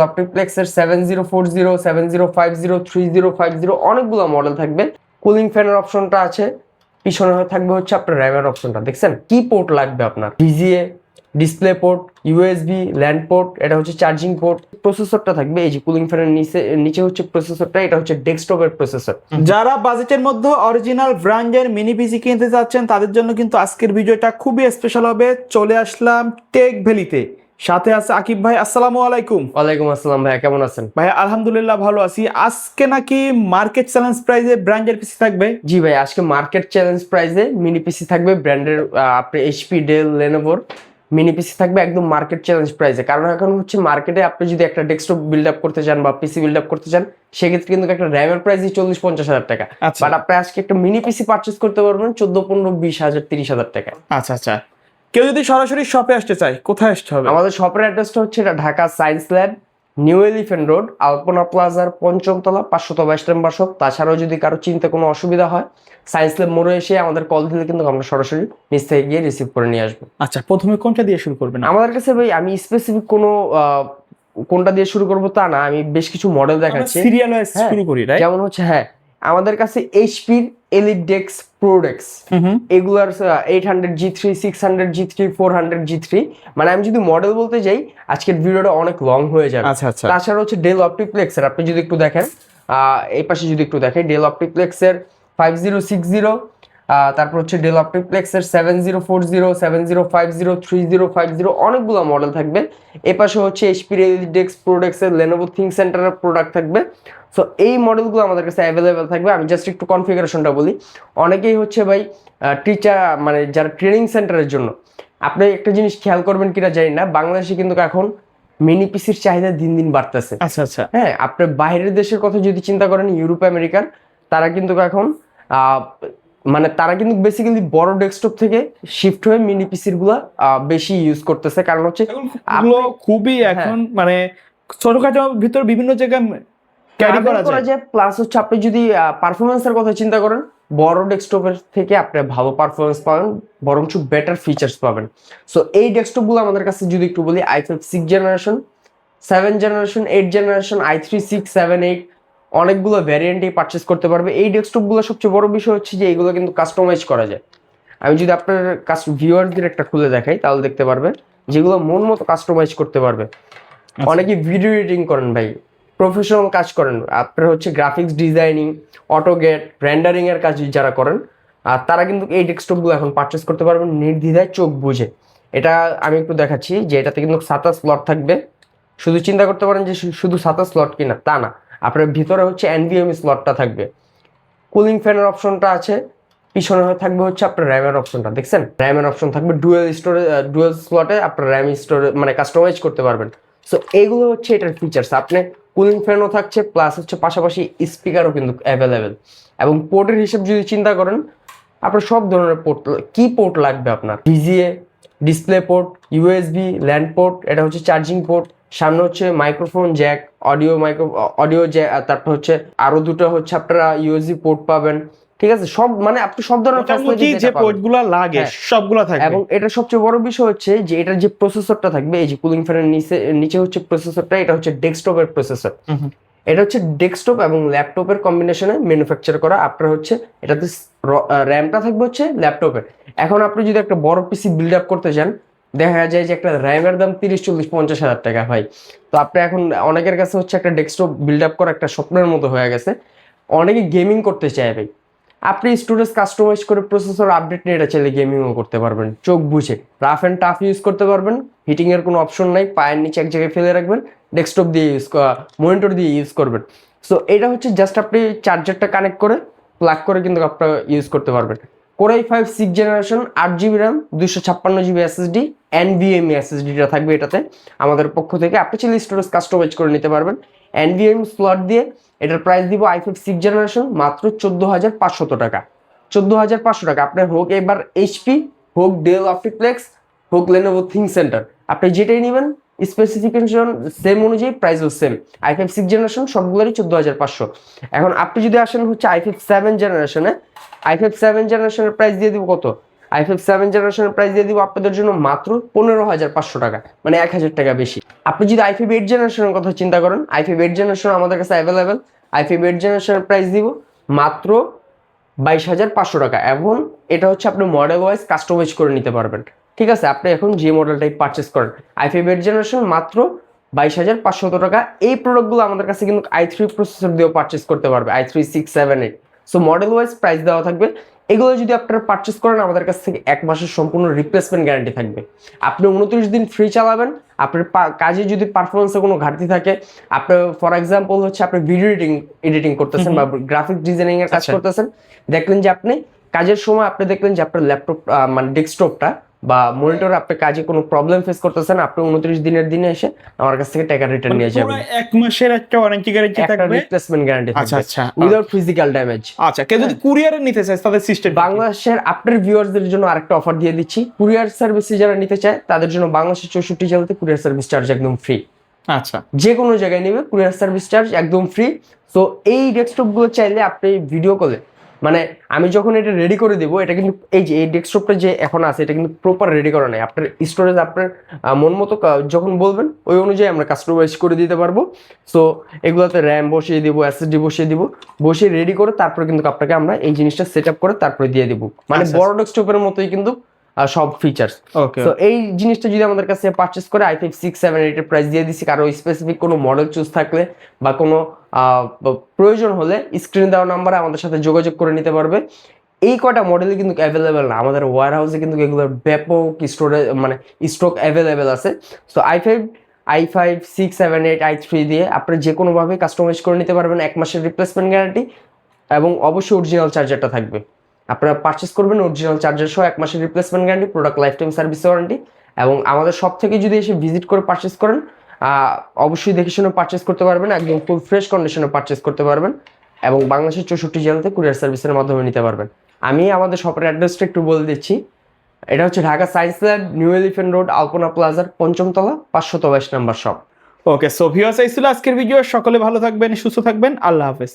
অপটিপ্লেক্সের 7040, 7050, 3050 অনেকগুলো মডেল থাকবে। কুলিং ফ্যানের অপশনটা আছে, পিছনে থাকবে হচ্ছে আপনার র্যামের অপশনটা। দেখছেন কি পোর্ট লাগবে আপনার? VGA, display port, USB, land port, এটা হচ্ছে চার্জিং পোর্ট। প্রসেসরটা থাকবে এই যে কুলিং ফ্যানের নিচে হচ্ছে প্রসেসরটা, এটা হচ্ছে ডেস্কটপের প্রসেসর। যারা বাজেটের মধ্যে অরিজিনাল ব্র্যান্ডের মিনি পিসি কিনতে চাচ্ছেন তাদের জন্য কিন্তু আজকের ভিডিওটা খুবই স্পেশাল হবে। চলে আসলাম টেক ভ্যালিতে, সাথে আছে আকিব ভাই। আসসালামু আলাইকুম। ওয়ালাইকুম আসসালাম ভাইয়া, কেমন আছেন? ভাই আলহামদুলিল্লাহ ভালো আছি। আজকে নাকি মার্কেট চ্যালেঞ্জ প্রাইজে ব্র্যান্ডের পিসি থাকবে? জি ভাই, আজকে মার্কেট চ্যালেঞ্জ প্রাইসে মিনি পিসি থাকবে ব্র্যান্ডের, আপনি এইচপি, ডেল, লেনোভোর মিনি পিসি থাকবে একদম মার্কেট চ্যালেঞ্জ প্রাইসে। কারণ এখন হচ্ছে মার্কেটে আপনি যদি একটা ডেস্কটপ বিল্ড আপ করতে চান বা পিসি বিল্ড আপ করতে চান, সেক্ষেত্রে কিন্তু একটা র্যামের প্রাইসই 40-50 হাজার টাকা। আচ্ছা। বাট আপনি আজকে একটা মিনি পিসি পারচেস করতে পারবেন 14-15-20 হাজার 30 হাজার টাকা। আচ্ছা আচ্ছা, কেউ যদি সরাসরি শপে আসতে চায় কোথায় আসতে হবে? আমাদের শপের অ্যাড্রেসটা হচ্ছে এটা Dhaka Science Lab, New Elephant Road, Alpana প্লাজার 5ম তলা, 522 নম্বর শপ। তাছাড়াও যদি কারো চিন্তা কোনো অসুবিধা হয়, সায়েন্স ল্যাব মোড়ে এসে আমাদের কল দিলে কিন্তু আমরা সরাসরি নিচ থেকে গিয়ে রিসিভ করে নিয়ে আসবো। আচ্ছা, প্রথমে কোনটা দিয়ে শুরু করবেন? আমাদের কাছে ভাই আমি স্পেসিফিক কোনো কোনটা দিয়ে শুরু করবো তা না, আমি বেশ কিছু মডেল দেখাচ্ছি। সিরিয়াল ওয়াইজ হ্যাঁ, শুরু করি, রাইট? যেমন হচ্ছে আমাদের কাছে এইচপির এলিট ডেক্স, প্রোডেক্স, এগুলার 800G3, 600G3, 400G3, মানে আমি যদি মডেল বলতে যাই আজকের ভিডিওটা অনেক লং হয়ে যাবে। আচ্ছা আচ্ছা। তাছাড়া হচ্ছে ডেল অপটিপ্লেক্সের, আপনি যদি একটু দেখেন এই পাশে যদি একটু দেখেন, ডেল অপটিপ্লেক্সের 5060, তারপর হচ্ছে ডেল অপটিপ্লেক্সের 7040, 7050, 3050 অনেকগুলো মডেল থাকবে। এ পাশে হচ্ছে এইচপি এলিট ডেক্স, প্রোডেক্সের, লেনোভো থিঙ্ক সেন্টারের প্রোডাক্ট থাকবে। সো এই মডেলগুলো আমাদের কাছে অ্যাভেলেবেল থাকবে। আমি জাস্ট একটু কনফিগারেশনটা বলি। অনেকেই হচ্ছে ভাই টিচার, মানে যারা ট্রেনিং সেন্টারের জন্য, আপনি একটা জিনিস খেয়াল করবেন কিনা জানি না, বাংলাদেশে কিন্তু এখন মিনি পিসির চাহিদা দিন দিন বাড়তেছে। আচ্ছা আচ্ছা। হ্যাঁ, আপনি বাইরের দেশের কথা যদি চিন্তা করেন, ইউরোপ আমেরিকার, তারা কিন্তু এখন মানে তারা কিন্তু বেসিক্যালি বড় ডেস্কটপ থেকে শিফট হয়ে মিনি পিসির গুলা বেশি ইউজ করতেছে। কারণ হচ্ছে খুবই এখন মানে ছোটখাটো ভিতর বিভিন্ন জায়গায় ক্যারি করা যায়। প্লাস হচ্ছে আপনি যদি পারফরমেন্সের কথা চিন্তা করেন, বড় ডেস্কটপের থেকে আপনি ভালো পারফরমেন্স পাবেন, বরঞ্চ বেটার ফিচার্স পাবেন। সো এই ডেস্কটপ গুলো আমাদের কাছে যদি একটু বলি, i5 6th generation, 7th generation, 8th generation, i3 6, 7, 8 অনেকগুলো ভ্যারিয়েন্টে পারচেস করতে পারবে। এই ডেস্কটপ গুলো সবচেয়ে বড় বিষয় হচ্ছে যে এগুলো কিন্তু কাস্টমাইজ করা যায়। আমি যদি আপনার ভিউয়ারদের একটা খুলে দেখাই তাহলে দেখতে পারবে যেগুলো মন মতো কাস্টমাইজ করতে পারবে। অনেকে ভিডিও এডিটিং করেন ভাই, প্রফেশনাল কাজ করেন, আপনার হচ্ছে গ্রাফিক্স ডিজাইনিং, অটোগেট, রেন্ডারিং এর কাজ যারা করেন, আর তারা কিন্তু এই ডেস্কটপগুলো এখন পারচেস করতে পারবেন নির্দ্বিধায়, চোখ বুঝে। এটা আমি একটু দেখাচ্ছি যে এটাতে কিন্তু 7টা স্লট থাকবে। শুধু চিন্তা করতে পারেন যে শুধু 7টা স্লট কিনা, তা না, আপনার ভিতরে হচ্ছে NVMe স্লটটা থাকবে, কুলিং ফ্যানের অপশনটা আছে, পিছনে থাকবে হচ্ছে আপনার র্যামের অপশনটা। দেখছেন র্যামের অপশন থাকবে, ডুয়েল স্লটে আপনার র্যাম স্টোরেজ মানে কাস্টমাইজ করতে পারবেন। সো এইগুলো হচ্ছে এটার ফিচার্স। আপনি কুলিং ফ্যানও থাকছে, প্লাস হচ্ছে পাশাপাশি স্পিকারও কিন্তু অ্যাভেলেবেল। এবং পোর্টের হিসেব যদি চিন্তা করেন, আপনার সব ধরনের পোর্ট, কি পোর্ট লাগবে আপনার? VGA, display port, USB, land port, এটা হচ্ছে চার্জিং পোর্ট, সামনে হচ্ছে মাইক্রোফোন জ্যাক, অডিও জ্যাক, তারপর হচ্ছে আরো দুটো হচ্ছে আপনারা ইউএসবি পোর্ট পাবেন। ঠিক আছে, সব মানে আপনি সব ধরনের ফ্যাসিলিটি যে পোর্টগুলো লাগে সবগুলো থাকবে। এবং এটা সবচেয়ে বড় বিষয় হচ্ছে যে এটার যে প্রসেসরটা থাকবে, এই যে কুলিং ফ্যানের নিচে হচ্ছে প্রসেসরটা, এটা হচ্ছে ডেস্কটপের প্রসেসর। এটা হচ্ছে ডেস্কটপ এবং ল্যাপটপের কম্বিনেশনে ম্যানুফ্যাকচার করা। আপনার হচ্ছে এটাতে র্যামটা থাকবে হচ্ছে ল্যাপটপের। এখন আপনি যদি একটা বড় পিসি বিল্ড আপ করতে চান, দেখা যায় যে একটা র্যামের দাম 30-40-50 হাজার টাকা ভাই। তো আপনি এখন অনেকের কাছে হচ্ছে একটা ডেস্কটপ বিল্ড আপ করা একটা স্বপ্নের মতো হয়ে গেছে। অনেকে গেমিং করতে চায় ভাই, আপনি স্টোরেজ কাস্টমাইজ করে প্রসেসর আপডেট নিয়ে এটা চাইলে গেমিংও করতে পারবেন চোখ বুঝে। রাফ অ্যান্ড টাফ ইউজ করতে পারবেন, হিটিং এর কোনো অপশন নাই, পায়ের নিচে এক জায়গায় ফেলে রাখবেন, ডেস্কটপ দিয়ে মনিটর দিয়ে ইউজ করবেন। সো এটা হচ্ছে জাস্ট আপনি চার্জারটা কানেক্ট করে প্লাগ করে কিন্তু আপনারা ইউজ করতে পারবেন। Core i5 6th generation, 8GB RAM, 256GB SSD, NVMe SSDটা থাকবে এটাতে আমাদের পক্ষ থেকে। আপনি চাইলে স্টোরেজ কাস্টমাইজ করে নিতে পারবেন NVMe স্লট দিয়ে। এটার প্রাইস দিব i5 6th জেনারেশন মাত্র 14,500 টাকা। 14,500 টাকা। আপনার হোক এবার এইচপি, হোক ডেল অপটিপ্লেক্স, হোক লেনোভো থিঙ্ক সেন্টার, আপনি যেটাই নেবেন স্পেসিফিকেশন সেম অনুযায়ী প্রাইসও সেম। i5 6th generation সবগুলোরই 14,500। এখন আপনি যদি আসেন হচ্ছে i5 7th জেনারেশনে, i5 7th জেনারেশনের প্রাইস দিয়ে দিব কত? i5 7 জেনারেশনের প্রাইস দিয়ে দিব আপনাদের জন্য মাত্র 15,500 টাকা, মানে 1,000 টাকা বেশি। আপনি যদি i5 8 জেনারেশনের কথা চিন্তা করেন, i5 8 জেনারেশন আমাদের কাছে অ্যাভেলেবেল। i5 8 জেনারেশনের প্রাইস দিব মাত্র 22,500 টাকা, এবং এটা হচ্ছে আপনি মডেল ওয়াইজ কাস্টমাইজ করে নিতে পারবেন। ঠিক আছে, আপনি এখন যে মডেলটাই পারচেস করেন, i5 8 জেনারেশন মাত্র 22,500 টাকা। এই প্রোডাক্টগুলো আমাদের কাছে কিন্তু i3 প্রসেসর দিয়েও পারচেস করতে পারবে, i3 6 7 8। So model wise price দেওয়া থাকবে। এগুলো যদি আপনারা পারচেস করেন আমাদের কাছ থেকে 1 মাসের সম্পূর্ণ রিপ্লেসমেন্ট গ্যারান্টি থাকবে। আপনি 29 দিন ফ্রি চালাবেন। আপনার কাজে যদি পারফরমেন্সে কোনো ঘাটতি থাকে, আপনার ফর এক্সাম্পল হচ্ছে আপনি ভিডিও এডিটিং করতেছেন বা গ্রাফিক ডিজাইনিং এর কাজ করতেছেন, দেখলেন যে আপনি কাজের সময় আপনি দেখলেন যে আপনার ল্যাপটপ মানে ডেস্কটপটা বা মনিটর আপনি কাজে কোনো প্রবলেম ফেস করতেছেন, আপনি 29 দিনের দিনে এসে আমার কাছ থেকে টাকা রিটার্ন নিয়ে যাবেন। 1 মাসের একটা ওয়ারেন্টি গ্যারান্টি একটা থাকবে, রিপ্লেসমেন্ট গ্যারান্টি আচ্ছা থাকবে আচ্ছা, উইদাউট ফিজিক্যাল ড্যামেজ। আচ্ছা কেউ যদি কুরিয়ারে নিতে চায় তাদের সিস্টেম বাংলাদেশের আপনার ভিউয়ারদের জন্য আরেকটা অফার দিয়ে দিচ্ছি। কুরিয়ার সার্ভিসে যারা নিতে চায় তাদের জন্য বাংলাদেশের 64 জেলাতে কুরিয়ার সার্ভিস চার্জ একদম ফ্রি। আচ্ছা, যে কোনো জায়গায় নেবে কুরিয়ার সার্ভিস চার্জ একদম ফ্রি। তো এই ডেস্কটপগুলো চাইলে আপনি ভিডিও কলে, মানে আমি যখন এটা রেডি করে দেবো, এটা কিন্তু এই যে এই ডেস্কটপটা যে এখন আছে এটা কিন্তু প্রপার রেডি করা নাই। আপনার স্টোরেজ আপনার মন মতো যখন বলবেন ওই অনুযায়ী আমরা কাস্টমাইজ করে দিতে পারবো। সো এগুলোতে র্যাম বসিয়ে দিব, এসএসডি বসিয়ে দিব, বসিয়ে রেডি করে তারপরে কিন্তু আপনাকে আমরা এই জিনিসটা সেট আপ করে তারপরে দিয়ে দিব। মানে বড় ডেস্কটপের মতোই কিন্তু সব ফিচার্স। ওকে, তো এই জিনিসটা যদি আমাদের কাছে পারচেস করে i5 6 7 8 এর প্রাইস দিয়ে দিচ্ছি। কারো স্পেসিফিক কোনো মডেল চুজ থাকলে বা কোনো প্রয়োজন হলে স্ক্রিনে দেওয়া নাম্বারে আমাদের সাথে যোগাযোগ করে নিতে পারবে। এই কয়টা মডেলই কিন্তু অ্যাভেলেবেল না, আমাদের ওয়্যার হাউসে কিন্তু এগুলোর ব্যাপক স্টোরেজ মানে স্টক অ্যাভেলেবেল আছে। সো i5 6 7 8 i3 দিয়ে আপনি যে কোনোভাবে কাস্টমাইজ করে নিতে পারবেন। 1 মাসের রিপ্লেসমেন্ট গ্যারান্টি এবং অবশ্যই অরিজিনাল চার্জারটা থাকবে। আপনারা পারচেস করবেন অরিজিনাল চার্জার সহ 1 মাসের replacement guarantee, product life time service warranty. এবং আমাদের শপ থেকে যদি এসে ভিজিট করে পারচেস করেন অবশ্যই দেখে শুনে পারচেস করতে পারবেন, একদম ফুল ফ্রেশ কন্ডিশনে পারচেস করতে পারবেন এবং বাংলাদেশের 64 জেলাতে কুরিয়ার সার্ভিসের মাধ্যমে নিতে পারবেন। আমি আমাদের শপের অ্যাড্রেসটা একটু বলে দিচ্ছি। এটা হচ্ছে Dhaka Science Lab, New Elephant Road, Alpana প্লাজার 5ম তলা, 522 নম্বর শপ। ওকে। সো ভিউয়ার্স, এই ছিল আজকের ভিডিও। সকলে ভালো থাকবেন, সুস্থ থাকবেন, আল্লাহ হাফেজ।